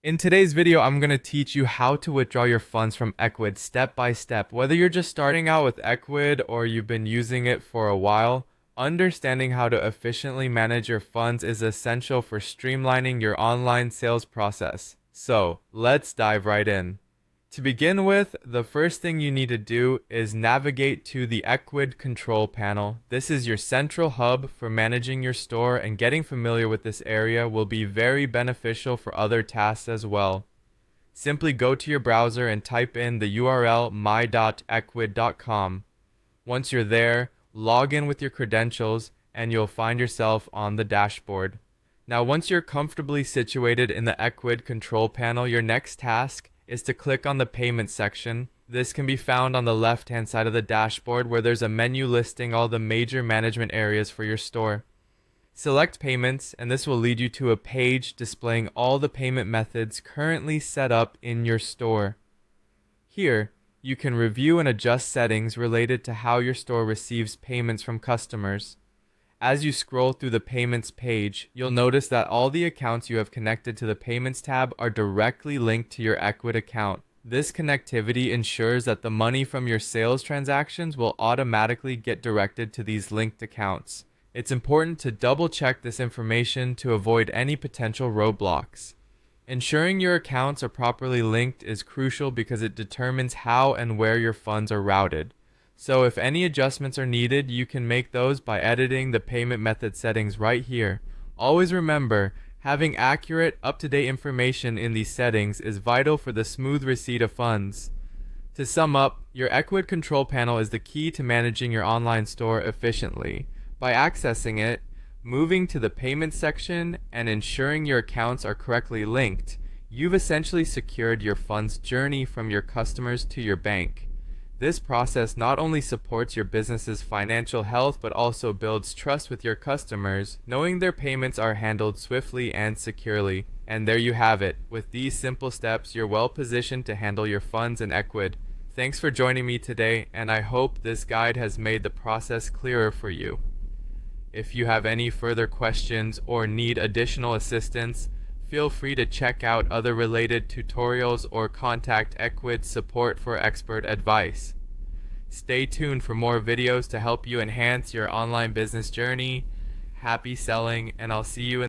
In today's video, I'm going to teach you how to withdraw your funds from Ecwid step by step. Whether you're just starting out with Ecwid or you've been using it for a while, understanding how to efficiently manage your funds is essential for streamlining your online sales process. So, let's dive right in. To begin with, the first thing you need to do is navigate to the Ecwid control panel. This is your central hub for managing your store, and getting familiar with this area will be very beneficial for other tasks as well. Simply go to your browser and type in the URL my.ecwid.com. Once you're there, log in with your credentials and you'll find yourself on the dashboard. Now, once you're comfortably situated in the Ecwid control panel, your next task is to click on the payment section. This can be found on the left hand side of the dashboard, where there's a menu listing all the major management areas for your store. Select payments, and this will lead you to a page displaying all the payment methods currently set up in your store. Here, you can review and adjust settings related to how your store receives payments from customers. As you scroll through the payments page, you'll notice that all the accounts you have connected to the payments tab are directly linked to your Ecwid account. This connectivity ensures that the money from your sales transactions will automatically get directed to these linked accounts. It's important to double check this information to avoid any potential roadblocks. Ensuring your accounts are properly linked is crucial because it determines how and where your funds are routed. So if any adjustments are needed, you can make those by editing the payment method settings right here. Always remember, having accurate, up-to-date information in these settings is vital for the smooth receipt of funds. To sum up, your Ecwid control panel is the key to managing your online store efficiently. By accessing it, moving to the payment section, and ensuring your accounts are correctly linked, you've essentially secured your funds journey from your customers to your bank. This process not only supports your business's financial health, but also builds trust with your customers, knowing their payments are handled swiftly and securely. And there you have it. With these simple steps, you're well positioned to handle your funds in Ecwid. Thanks for joining me today, and I hope this guide has made the process clearer for you. If you have any further questions or need additional assistance, feel free to check out other related tutorials or contact Ecwid support for expert advice. Stay tuned for more videos to help you enhance your online business journey. Happy selling, and I'll see you in